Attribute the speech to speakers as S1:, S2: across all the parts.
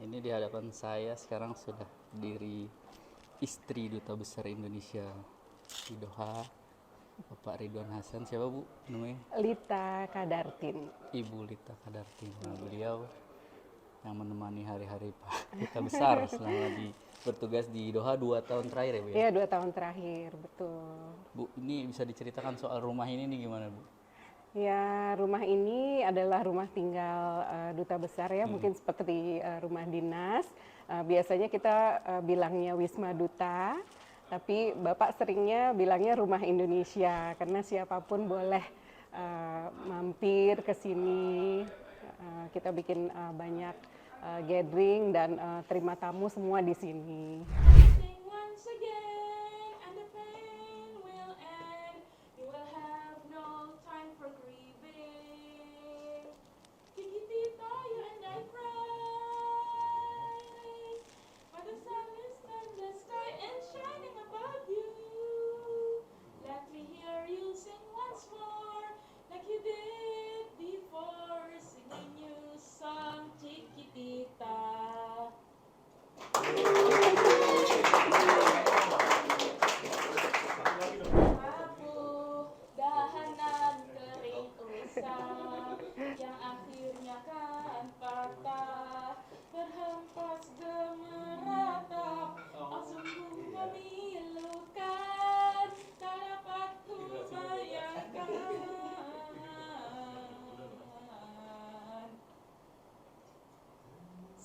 S1: Ini di hadapan saya sekarang sudah diri istri Duta Besar Indonesia di Doha, Bapak Ridwan Hasan. Siapa Bu namanya?
S2: Lita Kadartin.
S1: Ibu Lita Kadartin. Nah, beliau yang menemani hari-hari Pak Duta Besar selama bertugas di Doha 2 tahun terakhir ya Bu ya?
S2: Iya, 2 tahun terakhir, betul.
S1: Bu, ini bisa diceritakan soal rumah ini nih gimana Bu?
S2: Ya, rumah ini adalah rumah tinggal duta besar ya, mungkin seperti rumah dinas. Biasanya kita bilangnya Wisma Duta, tapi Bapak seringnya bilangnya Rumah Indonesia, karena siapapun boleh mampir ke sini. Kita bikin banyak gathering dan terima tamu semua di sini.
S3: Sing once again, and the pain will end. You will have no time for grieving. Chiquitita, you and I cry. For the sun is in the sky and shining above you. Let me hear you sing once more, like you did before, singing new song, Chiquitita. Rapuh, dahanan kering usang, yang akhirnya kan patah, terhempas gemeratap, oh sungguh memilukan, tak dapat ku bayangkan.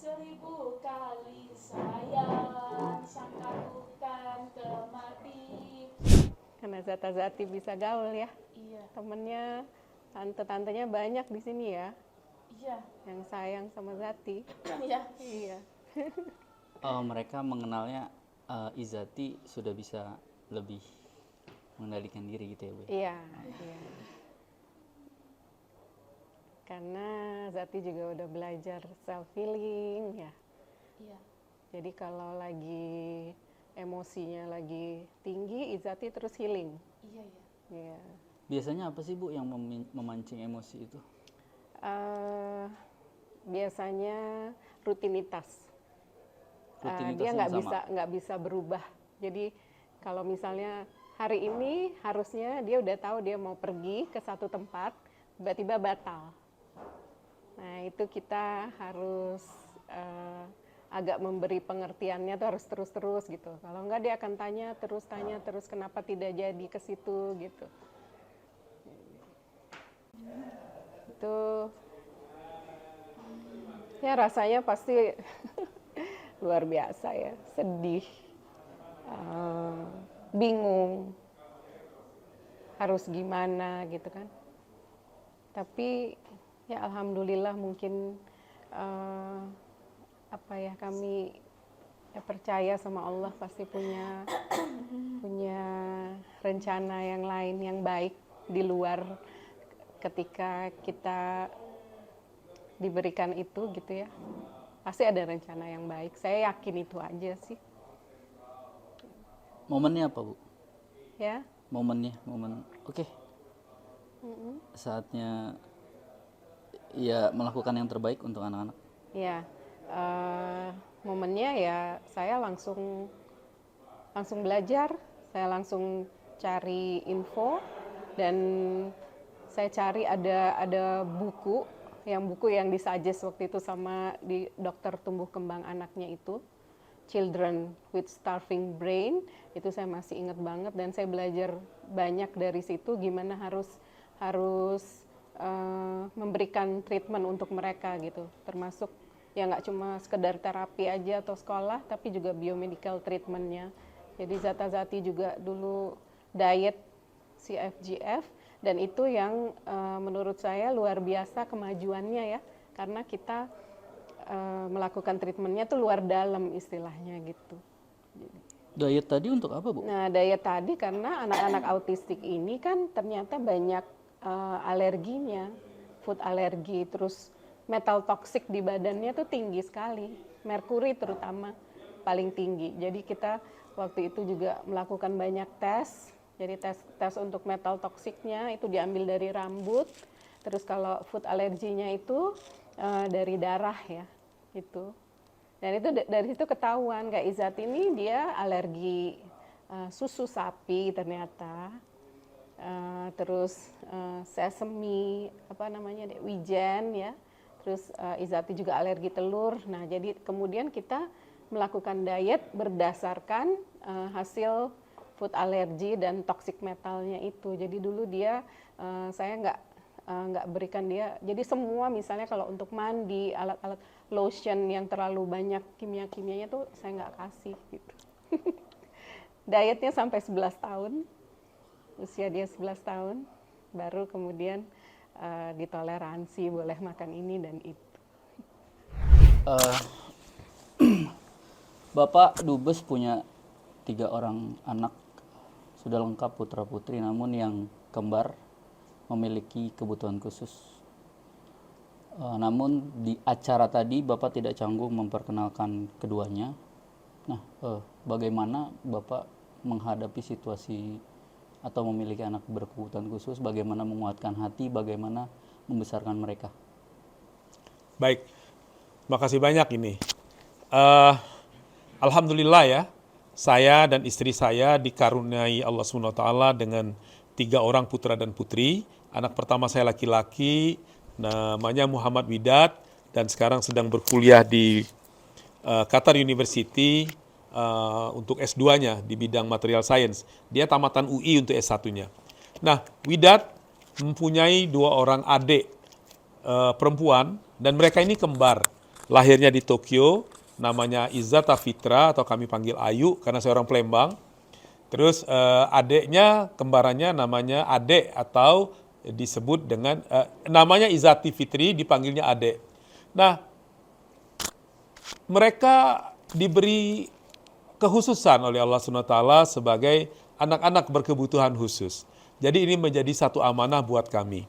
S3: Seribu kali sayang, sangka bukan kemati.
S2: Karena Zata-Zati bisa gaul ya,
S3: Iya,
S2: temennya, tante-tantenya banyak di sini ya,
S3: iya,
S2: yang sayang sama Zati.
S3: iya.
S2: Iya.
S1: Mereka mengenalnya Izati sudah bisa lebih mengendalikan diri gitu ya Bu?
S2: Iya, iya. Karena Zati juga udah belajar self healing ya.
S3: Iya.
S2: Jadi kalau lagi emosinya lagi tinggi, Izati terus healing.
S3: Iya, iya.
S2: Iya.
S1: Biasanya apa sih Bu yang memancing emosi itu?
S2: Biasanya rutinitas.
S1: Rutinitas
S2: Dia
S1: yang sama?
S2: nggak bisa berubah. Jadi kalau misalnya hari ini harusnya dia udah tahu dia mau pergi ke satu tempat, tiba-tiba batal. Nah itu kita harus agak memberi pengertiannya tuh harus terus-terus gitu. Kalau enggak dia akan tanya terus kenapa tidak jadi ke situ gitu. Itu ya rasanya pasti luar biasa ya, sedih, bingung, harus gimana gitu kan. Tapi ya alhamdulillah mungkin kami ya percaya sama Allah pasti punya rencana yang lain yang baik di luar ketika kita diberikan itu gitu ya. Pasti ada rencana yang baik. Saya yakin itu aja sih.
S1: Momennya apa Bu?
S2: Ya.
S1: Momen oke. Saatnya ya melakukan yang terbaik untuk anak-anak.
S2: Ya. Momennya ya saya langsung belajar, saya langsung cari info dan saya cari ada buku yang disuggest waktu itu sama di dokter tumbuh kembang anaknya itu, Children with Starving Brain, itu saya masih ingat banget dan saya belajar banyak dari situ gimana harus memberikan treatment untuk mereka gitu, termasuk ya nggak cuma sekedar terapi aja atau sekolah, tapi juga biomedical treatmentnya. Jadi Zata-Zati juga dulu diet CFGF dan itu yang menurut saya luar biasa kemajuannya ya, karena kita melakukan treatmentnya tuh luar dalam istilahnya gitu.
S1: Diet tadi untuk apa Bu?
S2: Nah diet tadi karena anak-anak autistik ini kan ternyata banyak alerginya, food alergi, terus metal toksik di badannya tuh tinggi sekali, merkuri terutama paling tinggi. Jadi kita waktu itu juga melakukan banyak tes. Jadi tes untuk metal toksiknya itu diambil dari rambut. Terus kalau food alerginya itu dari darah ya, itu. Dan itu dari situ ketahuan kayak Izat ini dia alergi susu sapi ternyata. Terus sesame wijen ya. Terus Izati juga alergi telur. Nah, jadi kemudian kita melakukan diet berdasarkan hasil food allergy dan toxic metalnya itu. Jadi dulu dia saya nggak berikan dia. Jadi semua misalnya kalau untuk mandi, alat-alat lotion yang terlalu banyak kimia-kimianya tuh saya nggak kasih gitu. Dietnya sampai 11 tahun. Usia dia 11 tahun, baru kemudian ditoleransi boleh makan ini dan itu.
S1: Bapak Dubes punya 3 orang anak, sudah lengkap putra putri, namun yang kembar memiliki kebutuhan khusus. Namun di acara tadi Bapak tidak canggung memperkenalkan keduanya. Nah, bagaimana Bapak menghadapi situasi atau memiliki anak berkebutuhan khusus, bagaimana menguatkan hati, bagaimana membesarkan mereka?
S4: Baik, makasih banyak ini. Alhamdulillah ya, saya dan istri saya dikaruniai Allah SWT dengan 3 orang putra dan putri. Anak pertama saya laki-laki, namanya Muhammad Widat, dan sekarang sedang berkuliah di Qatar University untuk S2-nya di bidang material science. Dia tamatan UI untuk S1-nya. Nah, Widat mempunyai 2 orang adik perempuan, dan mereka ini kembar. Lahirnya di Tokyo, namanya Izzata Fitra atau kami panggil Ayu karena saya orang Palembang. Terus adiknya, kembarannya namanya Adek atau disebut dengan namanya Izzati Fitri, dipanggilnya Adek. Nah, mereka diberi kekhususan oleh Allah SWT sebagai anak-anak berkebutuhan khusus. Jadi ini menjadi satu amanah buat kami.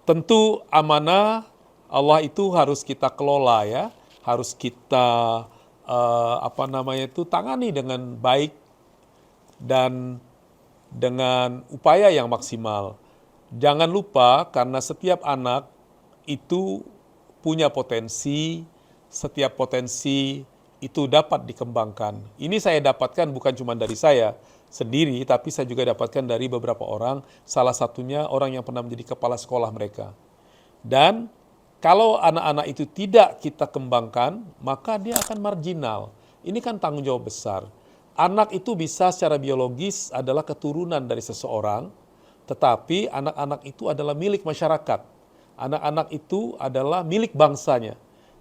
S4: Tentu amanah Allah itu harus kita kelola ya, harus kita tangani dengan baik dan dengan upaya yang maksimal. Jangan lupa karena setiap anak itu punya potensi, setiap potensi itu dapat dikembangkan. Ini saya dapatkan bukan cuma dari saya sendiri, tapi saya juga dapatkan dari beberapa orang, salah satunya orang yang pernah menjadi kepala sekolah mereka. Dan kalau anak-anak itu tidak kita kembangkan, maka dia akan marginal. Ini kan tanggung jawab besar. Anak itu bisa secara biologis adalah keturunan dari seseorang, tetapi anak-anak itu adalah milik masyarakat. Anak-anak itu adalah milik bangsanya.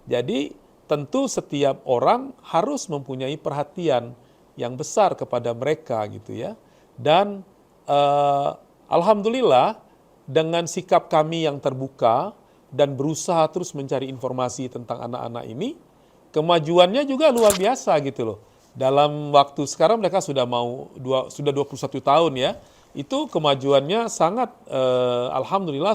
S4: Jadi tentu setiap orang harus mempunyai perhatian yang besar kepada mereka gitu ya. Dan alhamdulillah dengan sikap kami yang terbuka dan berusaha terus mencari informasi tentang anak-anak ini, kemajuannya juga luar biasa gitu loh. Dalam waktu sekarang mereka sudah 21 tahun ya. Itu kemajuannya sangat alhamdulillah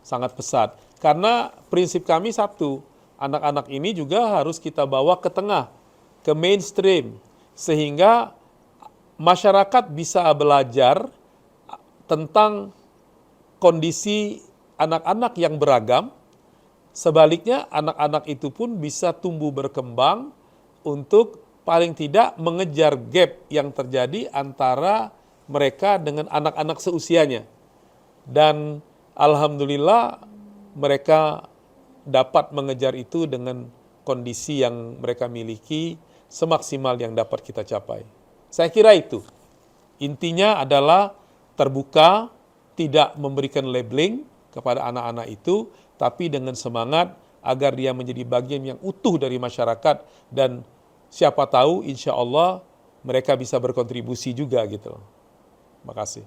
S4: sangat pesat. Karena prinsip kami satu, anak-anak ini juga harus kita bawa ke tengah, ke mainstream, sehingga masyarakat bisa belajar tentang kondisi anak-anak yang beragam. Sebaliknya anak-anak itu pun bisa tumbuh berkembang untuk paling tidak mengejar gap yang terjadi antara mereka dengan anak-anak seusianya. Dan alhamdulillah mereka dapat mengejar itu dengan kondisi yang mereka miliki semaksimal yang dapat kita capai. Saya kira itu. Intinya adalah terbuka, tidak memberikan labeling kepada anak-anak itu, tapi dengan semangat agar dia menjadi bagian yang utuh dari masyarakat, dan siapa tahu insya Allah mereka bisa berkontribusi juga gitu. Terima kasih.